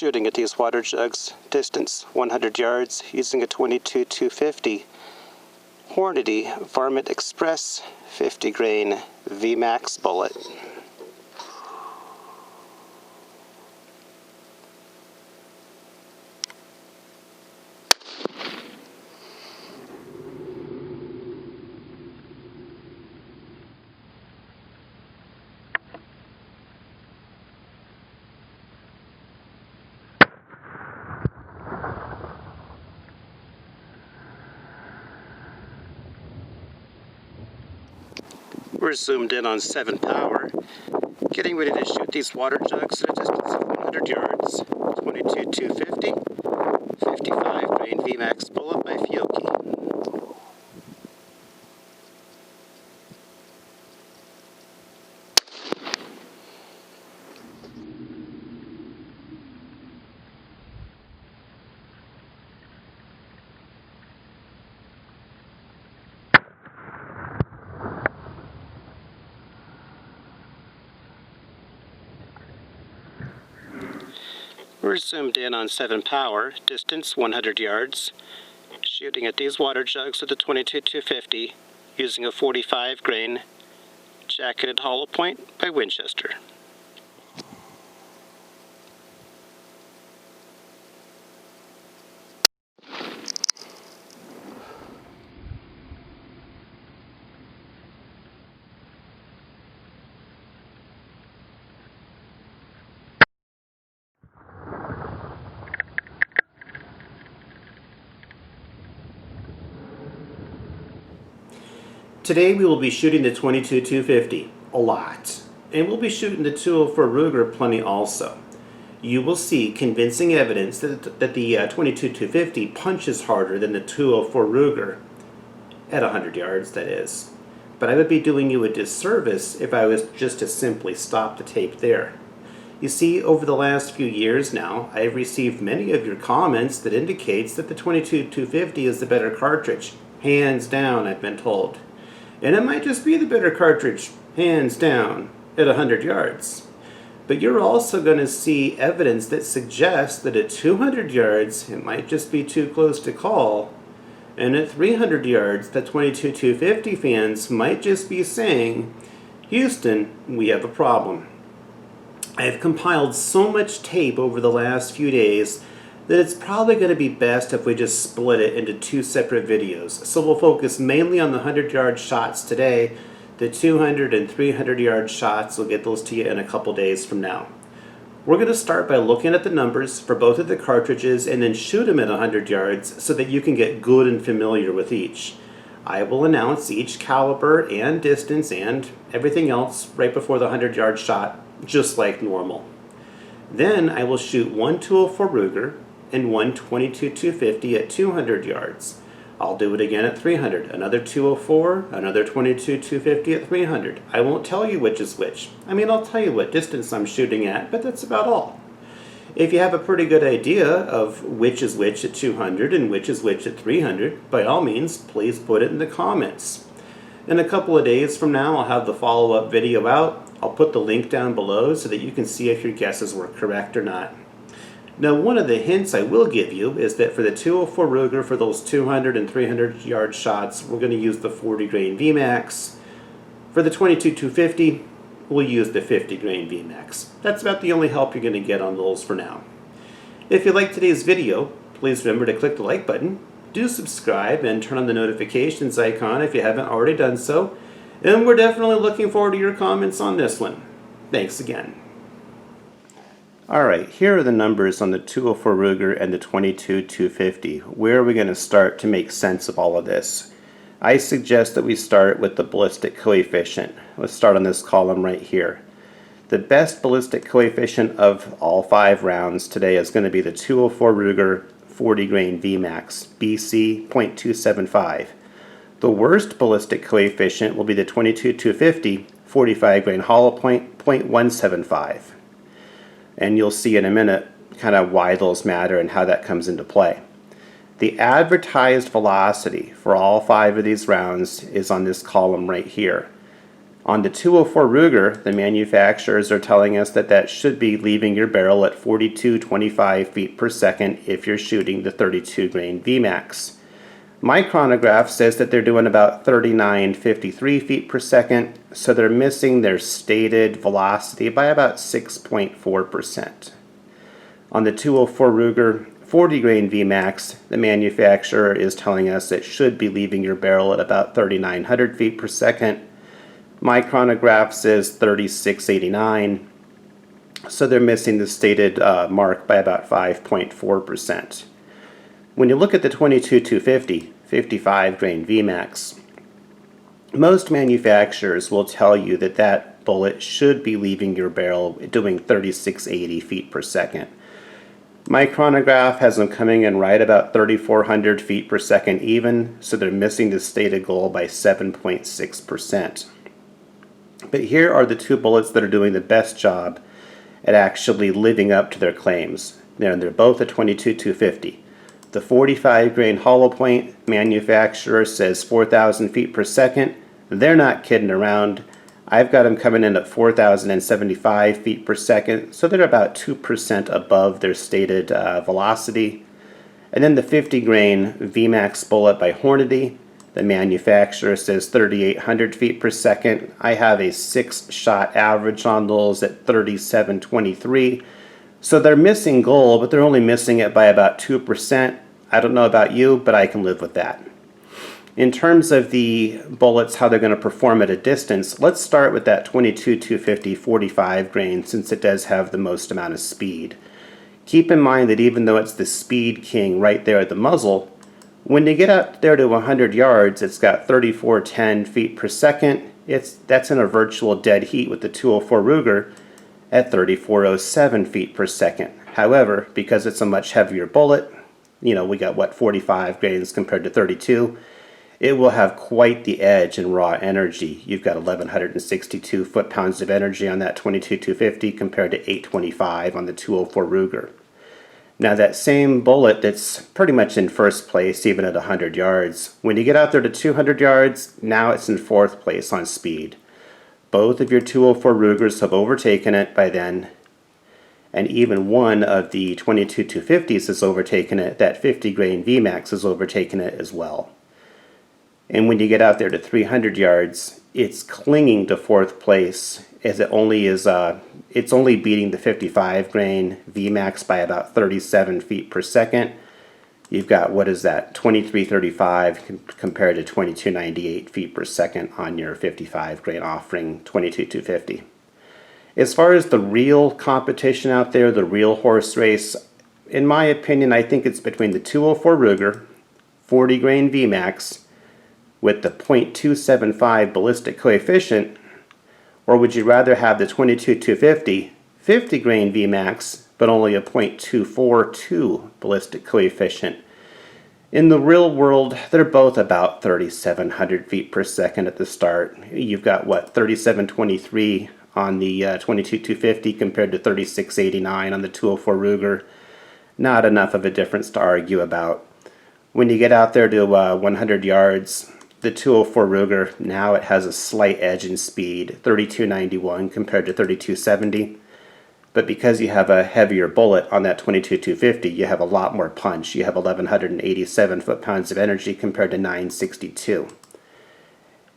shooting at these water jugs, distance 100 yards, using a 22-250 Hornady Varmint Express 50 grain VMAX bullet. We're zoomed in on 7 power, getting ready to shoot these water jugs at a distance of 100 yards, 22-250, 55 grain VMAX bullet by Fiocchi. We're zoomed in on 7 power, distance 100 yards, shooting at these water jugs with a 22-250, using a 45 grain jacketed hollow point by Winchester. Today we will be shooting the 22-250 a lot, and we'll be shooting the 204 Ruger plenty also. You will see convincing evidence that the 22-250 punches harder than the 204 Ruger, at 100 yards that is. But I would be doing you a disservice if I was just to simply stop the tape there. You see, over the last few years now, I have received many of your comments that indicates that the 22-250 is the better cartridge. Hands down, I've been told. And it might just be the better cartridge, hands down, at 100 yards. But you're also going to see evidence that suggests that at 200 yards, it might just be too close to call. And at 300 yards, the 22-250 fans might just be saying, Houston, we have a problem. I have compiled so much tape over the last few days that it's probably going to be best if we just split it into 2 separate videos. So we'll focus mainly on the 100-yard shots today. The 200 and 300-yard shots, we'll get those to you in a couple days from now. We're going to start by looking at the numbers for both of the cartridges and then shoot them at 100 yards so that you can get good and familiar with each. I will announce each caliber and distance and everything else right before the 100-yard shot, just like normal. Then I will shoot one 204 Ruger and one 22-250 at 200 yards. I'll do it again at 300, another 204, another 22-250 at 300. I won't tell you which is which. I mean, I'll tell you what distance I'm shooting at, but that's about all. If you have a pretty good idea of which is which at 200 and which is which at 300, by all means, please put it in the comments. In a couple of days from now, I'll have the follow-up video out. I'll put the link down below so that you can see if your guesses were correct or not. Now, one of the hints I will give you is that for the 204 Ruger, for those 200 and 300 yard shots, we're going to use the 40 grain VMAX. For the 22-250, we'll use the 50 grain VMAX. That's about the only help you're going to get on those for now. If you liked today's video, please remember to click the like button, do subscribe, and turn on the notifications icon if you haven't already done so. And we're definitely looking forward to your comments on this one. Thanks again. Alright, here are the numbers on the 204 Ruger and the 22-250. Where are we going to start to make sense of all of this? I suggest that we start with the ballistic coefficient. Let's start on this column right here. The best ballistic coefficient of all 5 rounds today is going to be the 204 Ruger 40 grain VMAX, BC .275. The worst ballistic coefficient will be the 22-250 45 grain hollow point .175. And you'll see in a minute kind of why those matter and how that comes into play. The advertised velocity for all 5 of these rounds is on this column right here. On the 204 Ruger, the manufacturers are telling us that that should be leaving your barrel at 42.25 feet per second if you're shooting the 32 grain VMAX. My chronograph says that they're doing about 39.53 feet per second, so they're missing their stated velocity by about 6.4%. On the 204 Ruger 40 grain VMAX, the manufacturer is telling us it should be leaving your barrel at about 3,900 feet per second. My chronograph says 36.89, so they're missing the stated mark by about 5.4%. When you look at the 22-250 55 grain VMAX, most manufacturers will tell you that that bullet should be leaving your barrel doing 3680 feet per second. My chronograph has them coming in right about 3400 feet per second even, so they're missing the stated goal by 7.6%. But here are the two bullets that are doing the best job at actually living up to their claims. They're both a 22-250. The 45 grain hollow point manufacturer says 4,000 feet per second. They're not kidding around. I've got them coming in at 4,075 feet per second, so they're about 2% above their stated velocity. And then the 50 grain VMAX bullet by Hornady, the manufacturer says 3,800 feet per second. I have a 6-shot average on those at 37.23. So they're missing goal, but they're only missing it by about 2%. I don't know about you, but I can live with that. In terms of the bullets, how they're going to perform at a distance, let's start with that 22-250 45 grain, since it does have the most amount of speed. Keep in mind that even though it's the speed king right there at the muzzle, when you get up there to 100 yards, it's got 3410 feet per second. That's in a virtual dead heat with the 204 Ruger at 3407 feet per second. However, because it's a much heavier bullet, we got 45 grains compared to 32, it will have quite the edge in raw energy. You've got 1,162 foot-pounds of energy on that 22-250 compared to 825 on the 204 Ruger. Now that same bullet that's pretty much in first place even at 100 yards, when you get out there to 200 yards, now it's in fourth place on speed. Both of your 204 Rugers have overtaken it by then, and even one of the 22-250s has overtaken it. That 50 grain VMAX has overtaken it as well. And when you get out there to 300 yards, it's clinging to fourth place, as it's only beating the 55 grain VMAX by about 37 feet per second. You've got, 2335 compared to 2298 feet per second on your 55 grain offering 22-250. As far as the real competition out there, the real horse race, in my opinion, I think it's between the 204 Ruger 40 grain VMAX with the .275 ballistic coefficient, or would you rather have the 22-250 50 grain VMAX but only a .242 ballistic coefficient? In the real world, they're both about 3,700 feet per second at the start. You've got 3723 on the 22-250 compared to 3689 on the 204 Ruger. Not enough of a difference to argue about. When you get out there to 100 yards, the 204 Ruger, now it has a slight edge in speed, 3291 compared to 3270. But because you have a heavier bullet on that 22-250, you have a lot more punch. You have 1,187 foot-pounds of energy compared to 962.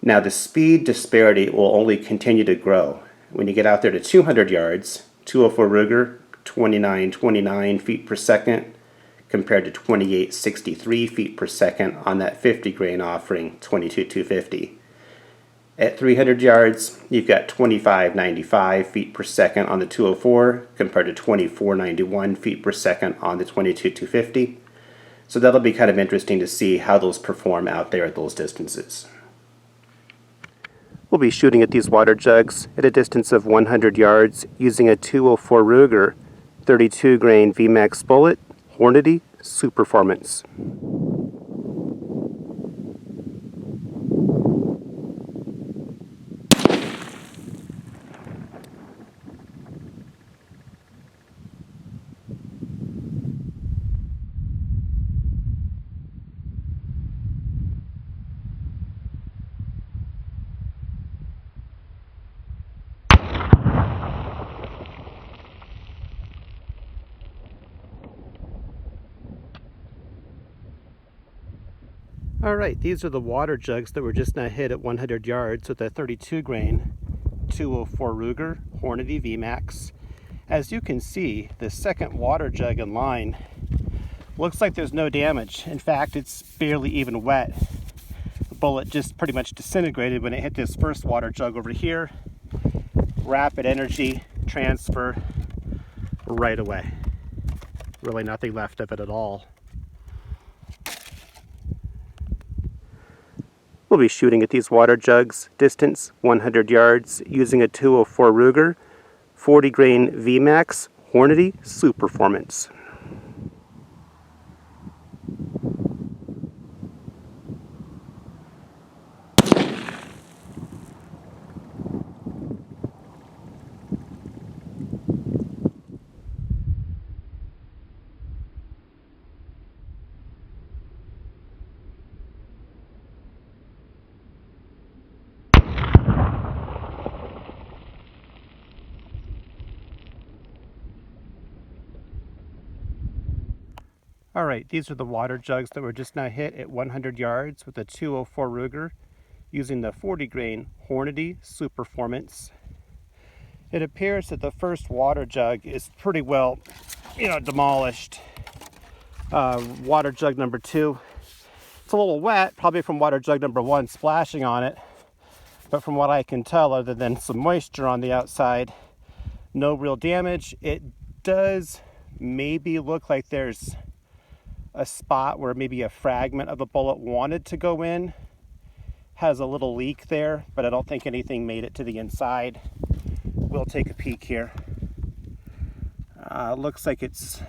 Now the speed disparity will only continue to grow. When you get out there to 200 yards, 204 Ruger, 2929 feet per second compared to 2863 feet per second on that 50 grain offering 22-250. At 300 yards, you've got 2595 feet per second on the 204 compared to 2491 feet per second on the 22-250. So that'll be kind of interesting to see how those perform out there at those distances. We'll be shooting at these water jugs at a distance of 100 yards using a 204 Ruger 32 grain VMAX bullet, Hornady Superformance. Alright, these are the water jugs that were just now hit at 100 yards with a 32 grain 204 Ruger Hornady VMAX. As you can see, the second water jug in line looks like there's no damage. In fact, it's barely even wet. The bullet just pretty much disintegrated when it hit this first water jug over here. Rapid energy transfer right away. Really nothing left of it at all. We'll be shooting at these water jugs, distance 100 yards, using a 204 Ruger, 40 grain VMAX, Hornady Superformance. Alright, these are the water jugs that were just now hit at 100 yards with a 204 Ruger using the 40 grain Hornady Superformance. It appears that the first water jug is pretty well, demolished. Water jug number 2, it's a little wet, probably from water jug number 1 splashing on it, but from what I can tell, other than some moisture on the outside, no real damage. It does maybe look like there's a spot where maybe a fragment of a bullet wanted to go in. Has a little leak there, but I don't think anything made it to the inside. We'll take a peek here. Looks like it's,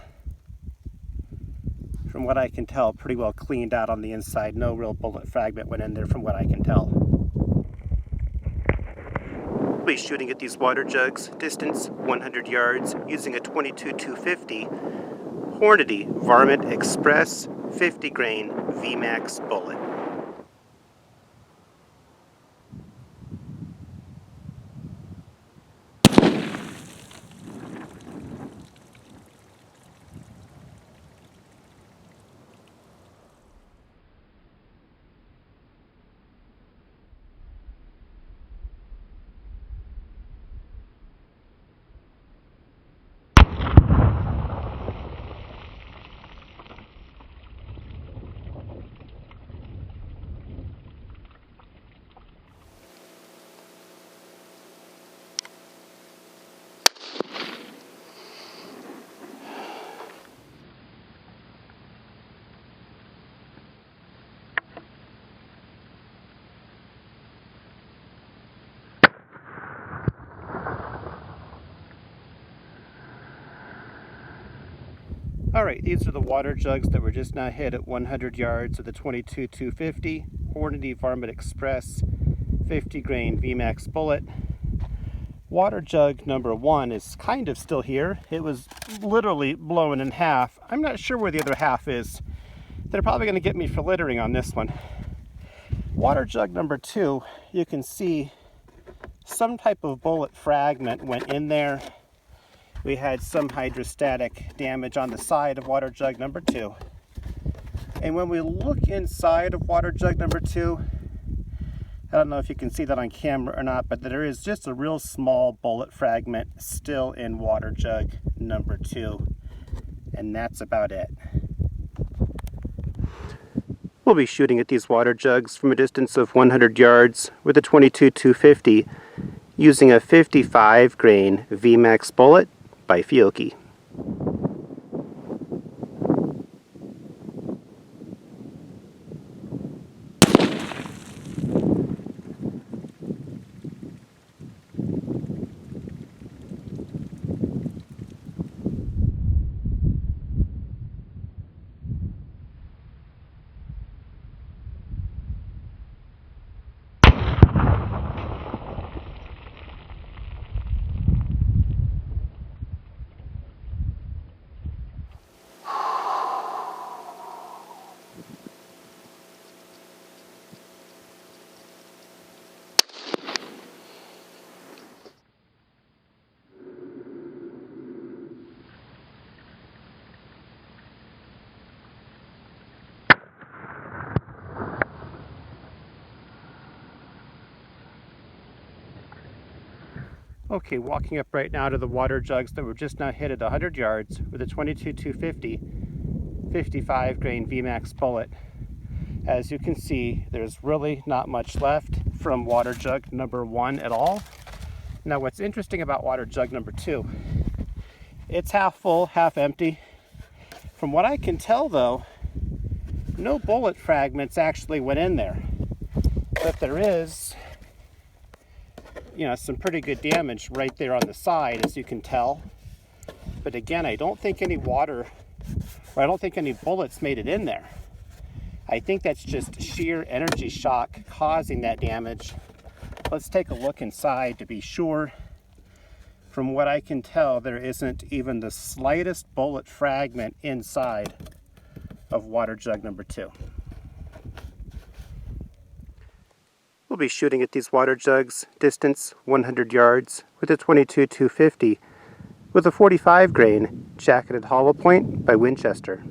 from what I can tell, pretty well cleaned out on the inside. No real bullet fragment went in there from what I can tell. We'll be shooting at these water jugs, distance 100 yards, using a 22-250 Hornady Varmint Express 50 grain VMAX bullet. Alright, these are the water jugs that were just now hit at 100 yards with the 22-250 Hornady Varmint Express 50 grain VMAX bullet. Water jug number 1 is kind of still here. It was literally blown in half. I'm not sure where the other half is. They're probably going to get me for littering on this one. Water jug number 2, you can see some type of bullet fragment went in there. We had some hydrostatic damage on the side of water jug number 2. And when we look inside of water jug number 2, I don't know if you can see that on camera or not, but there is just a real small bullet fragment still in water jug number 2. And that's about it. We'll be shooting at these water jugs from a distance of 100 yards with a 22-250 using a 55 grain VMAX bullet by Fiocchi. Okay, walking up right now to the water jugs that were just now hit at 100 yards with a 22-250 55 grain VMAX bullet. As you can see, there's really not much left from water jug number 1 at all. Now what's interesting about water jug number 2, it's half full, half empty. From what I can tell though, no bullet fragments actually went in there. But there is, some pretty good damage right there on the side, as you can tell. But again, I don't think any bullets made it in there. I think that's just sheer energy shock causing that damage. Let's take a look inside to be sure. From what I can tell, there isn't even the slightest bullet fragment inside of water jug number 2. We'll be shooting at these water jugs, distance 100 yards, with a 22-250 with a 45 grain jacketed hollow point by Winchester.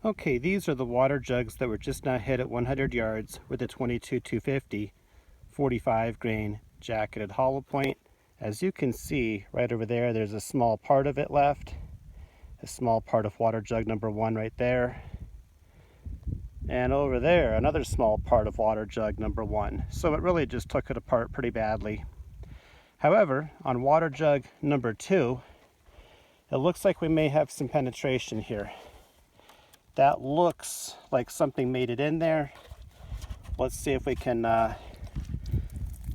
Okay, these are the water jugs that were just now hit at 100 yards with a 22-250 45 grain jacketed hollow point. As you can see right over there, there's a small part of it left, a small part of water jug number 1 right there, and over there another small part of water jug number 1. So it really just took it apart pretty badly. However, on water jug number 2, it looks like we may have some penetration here. That looks like something made it in there. Let's see if we can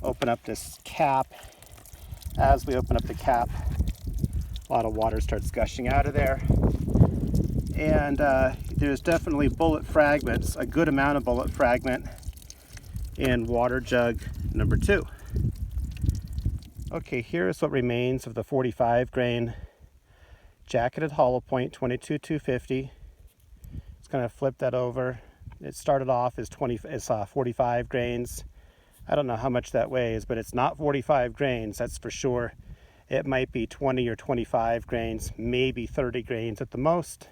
open up this cap. As we open up the cap, a lot of water starts gushing out of there. And there's definitely bullet fragments, a good amount of bullet fragment in water jug number 2. Okay, here's what remains of the 45 grain jacketed hollow point 22-250. Going to flip that over. It started off as 45 grains. I don't know how much that weighs, but it's not 45 grains, that's for sure. It might be 20 or 25 grains, maybe 30 grains at the most.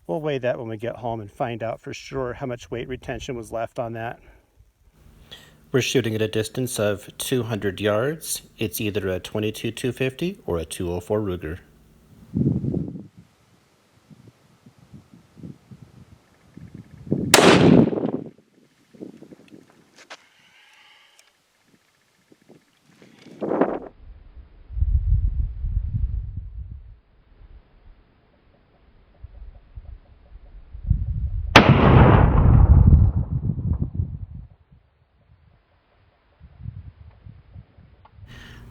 We'll weigh that when we get home and find out for sure how much weight retention was left on that. We're shooting at a distance of 200 yards. It's either a 22-250 or a 204 Ruger.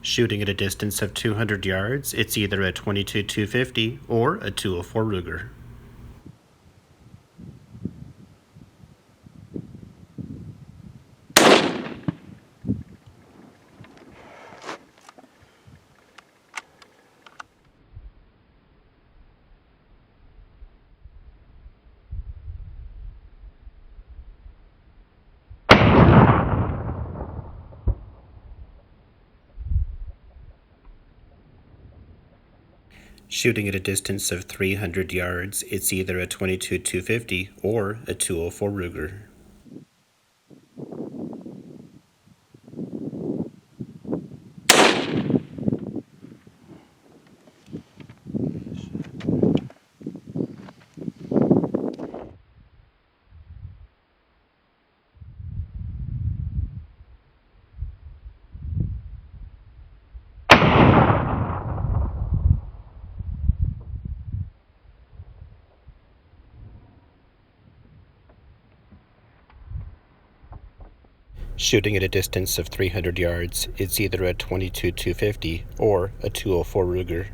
Shooting at a distance of 200 yards, it's either a 22-250 or a 204 Ruger. Shooting at a distance of 300 yards, it's either a 22-250 or a 204 Ruger. Shooting at a distance of 300 yards, it's either a .22-250 or a .204 Ruger.